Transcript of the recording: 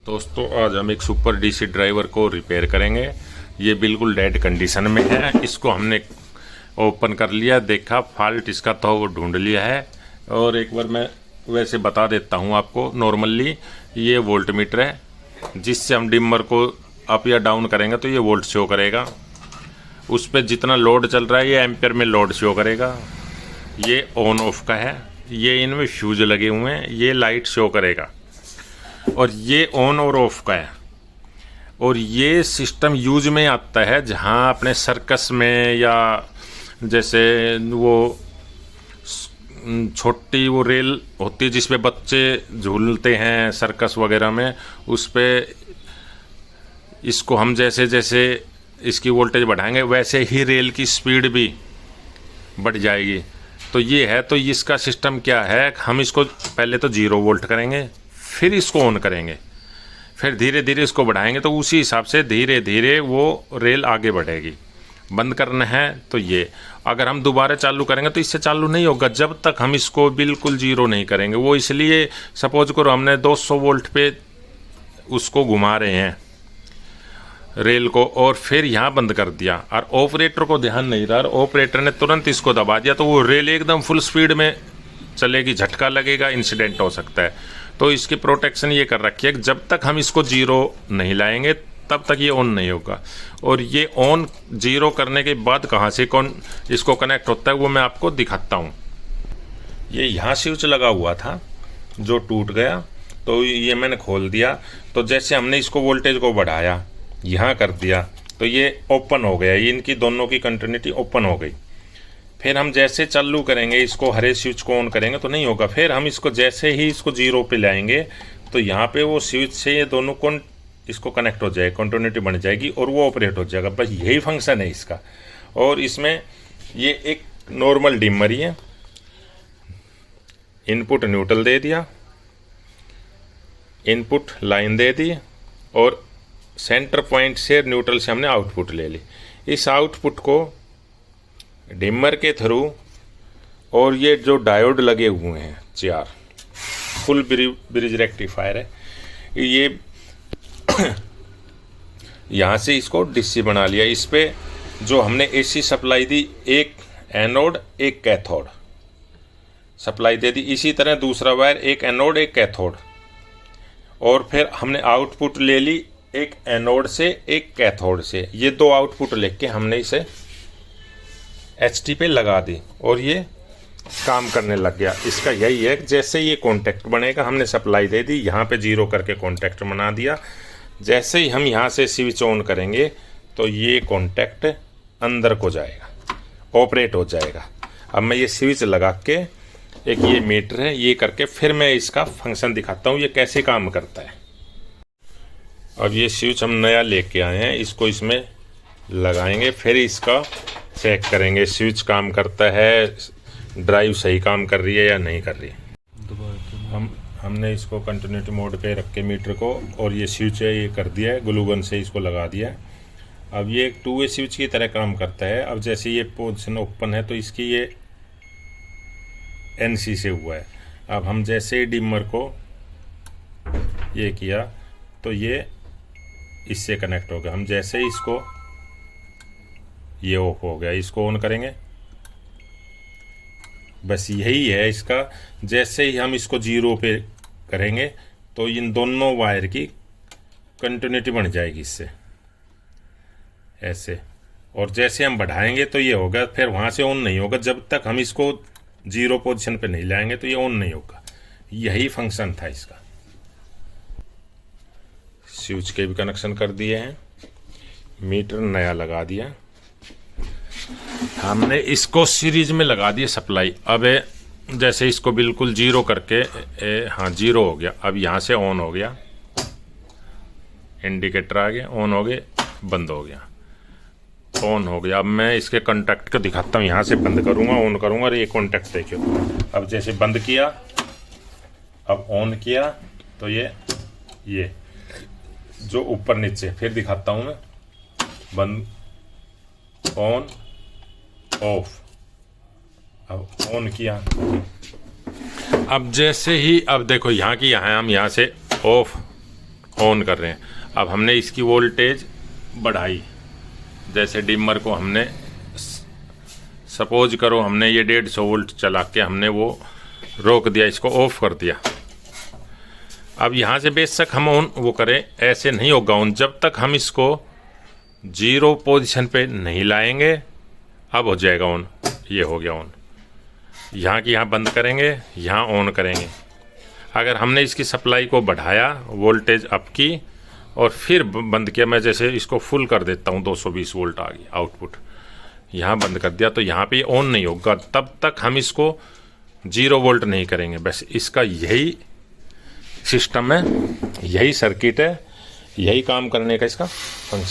दोस्तों आज हम एक सुपर डीसी ड्राइवर को रिपेयर करेंगे। ये बिल्कुल डेड कंडीशन में है। इसको हमने ओपन कर लिया, देखा फॉल्ट इसका तो वो ढूंढ लिया है। और एक बार मैं वैसे बता देता हूँ आपको। नॉर्मली ये वोल्ट मीटर है, जिससे हम डिमर को अप या डाउन करेंगे तो ये वोल्ट शो करेगा। उस पर जितना लोड चल रहा है ये एम्पेयर में लोड शो करेगा। ये ऑन ऑफ का है, ये इनमें फ्यूज लगे हुए हैं, ये लाइट शो करेगा। और ये ऑन और ऑफ का है। और ये सिस्टम यूज में आता है जहाँ अपने सर्कस में या जैसे वो छोटी वो रेल होती है जिसपे बच्चे झूलते हैं सर्कस वगैरह में, उस पे इसको हम जैसे जैसे इसकी वोल्टेज बढ़ाएंगे वैसे ही रेल की स्पीड भी बढ़ जाएगी। तो ये है। तो इसका सिस्टम क्या है, हम इसको पहले तो 0 वोल्ट करेंगे, फिर इसको ऑन करेंगे, फिर धीरे धीरे इसको बढ़ाएंगे तो उसी हिसाब से धीरे धीरे वो रेल आगे बढ़ेगी। बंद करना है तो ये, अगर हम दोबारा चालू करेंगे तो इससे चालू नहीं होगा जब तक हम इसको बिल्कुल 0 नहीं करेंगे। वो इसलिए सपोज करो हमने 200 वोल्ट पे उसको घुमा रहे हैं रेल को और फिर यहाँ बंद कर दिया और ऑपरेटर को ध्यान नहीं रहा, ऑपरेटर ने तुरंत इसको दबा दिया तो वो रेल एकदम फुल स्पीड में चलेगी, झटका लगेगा, इंसिडेंट हो सकता है। तो इसकी प्रोटेक्शन ये कर रखी है कि जब तक हम इसको 0 नहीं लाएंगे तब तक ये ऑन नहीं होगा। और ये ऑन 0 करने के बाद कहाँ से कौन इसको कनेक्ट होता है वो मैं आपको दिखाता हूँ। ये यहाँ स्विच लगा हुआ था जो टूट गया, तो ये मैंने खोल दिया। तो जैसे हमने इसको वोल्टेज को बढ़ाया, यहाँ कर दिया, तो ये ओपन हो गया, ये इनकी दोनों की कंटिन्यूटी ओपन हो गई। फिर हम जैसे चालू करेंगे इसको, हरे स्विच को ऑन करेंगे तो नहीं होगा। फिर हम इसको जैसे ही इसको 0 पे लाएंगे तो यहाँ पे वो स्विच से ये दोनों को इसको कनेक्ट हो जाएगा, कंटिन्यूटी बन जाएगी और वो ऑपरेट हो जाएगा। बस यही फंक्शन है इसका। और इसमें ये एक नॉर्मल डिमर ही है, इनपुट न्यूट्रल दे दिया, इनपुट लाइन दे दी और सेंटर पॉइंट से न्यूट्रल से हमने आउटपुट ले ली। इस आउटपुट को डिमर के थ्रू और ये जो डायोड लगे हुए हैं 4 फुल ब्रिज रेक्टिफायर है, ये यहाँ से इसको डीसी बना लिया। इस पे जो हमने एसी सप्लाई दी, एक एनोड एक कैथोड सप्लाई दे दी। इसी तरह दूसरा वायर, एक एनोड एक कैथोड। और फिर हमने आउटपुट ले ली एक एनोड से एक कैथोड से। ये 2 आउटपुट लेके हमने इसे एचटी पे लगा दी और ये काम करने लग गया। इसका यही है कि जैसे ये कॉन्टैक्ट बनेगा, हमने सप्लाई दे दी, यहाँ पे 0 करके कॉन्टैक्ट बना दिया। जैसे ही हम यहाँ से स्विच ऑन करेंगे तो ये कॉन्टैक्ट अंदर को जाएगा, ऑपरेट हो जाएगा। अब मैं ये स्विच लगा के, एक ये मीटर है, ये करके फिर मैं इसका फंक्शन दिखाता हूँ ये कैसे काम करता है। अब ये स्विच हम नया लेके आए हैं, इसको इसमें लगाएंगे, फिर इसका चेक करेंगे स्विच काम करता है, ड्राइव सही काम कर रही है या नहीं कर रही है। हमने इसको कंटिन्यूटी मोड पे रख के मीटर को, और ये स्विच है ये कर दिया है, ग्लू गन से इसको लगा दिया है। अब ये एक 2 वे स्विच की तरह काम करता है। अब जैसे ये पोजीशन ओपन है तो इसकी ये NC से हुआ है। अब हम जैसे ही डिमर को ये किया तो ये इससे कनेक्ट हो गया। हम जैसे ही इसको, ये ऑफ हो गया, इसको ऑन करेंगे। बस यही है इसका। जैसे ही हम इसको 0 पे करेंगे तो इन दोनों वायर की कंटिन्यूटी बन जाएगी इससे ऐसे। और जैसे हम बढ़ाएंगे तो ये होगा, फिर वहाँ से ऑन नहीं होगा जब तक हम इसको 0 पोजीशन पे नहीं लाएंगे तो ये ऑन नहीं होगा। यही फंक्शन था इसका। स्विच के भी कनेक्शन कर दिए हैं, मीटर नया लगा दिया, हमने इसको सीरीज में लगा दिए सप्लाई। अब जैसे इसको बिल्कुल 0 करके हाँ 0 हो गया। अब यहाँ से ऑन हो गया, इंडिकेटर आ गया, ऑन हो गए, बंद हो गया, ऑन हो गया। अब मैं इसके कॉन्टैक्ट को दिखाता हूँ, यहाँ से बंद करूँगा, ऑन करूँगा, और ये कॉन्टैक्ट देखियो। अब जैसे बंद किया, अब ऑन किया तो ये जो ऊपर नीचे, फिर दिखाता हूँ मैं, बंद, ऑन, ऑफ। अब ऑन किया, अब जैसे ही, अब देखो यहाँ की यहाँ हम यहाँ से ऑफ ऑन कर रहे हैं। अब हमने इसकी वोल्टेज बढ़ाई, जैसे डिमर को हमने सपोज करो हमने ये 150 वोल्ट चला के हमने वो रोक दिया, इसको ऑफ कर दिया। अब यहाँ से बेशक हम ऑन वो करें, ऐसे नहीं होगा ऑन जब तक हम इसको 0 पोजीशन पे नहीं लाएंगे। अब हो जाएगा ऑन, ये हो गया ऑन। यहाँ की यहाँ बंद करेंगे, यहाँ ऑन करेंगे। अगर हमने इसकी सप्लाई को बढ़ाया, वोल्टेज अप की और फिर बंद किया, मैं जैसे इसको फुल कर देता हूँ, 220 वोल्ट आ गई आउटपुट, यहाँ बंद कर दिया, तो यहाँ पे ऑन नहीं होगा। तब तक हम इसको 0 वोल्ट नहीं करेंगे। बस इसका यही सिस्टम है, यही सर्किट है, यही काम करने का इसका फंक्शन।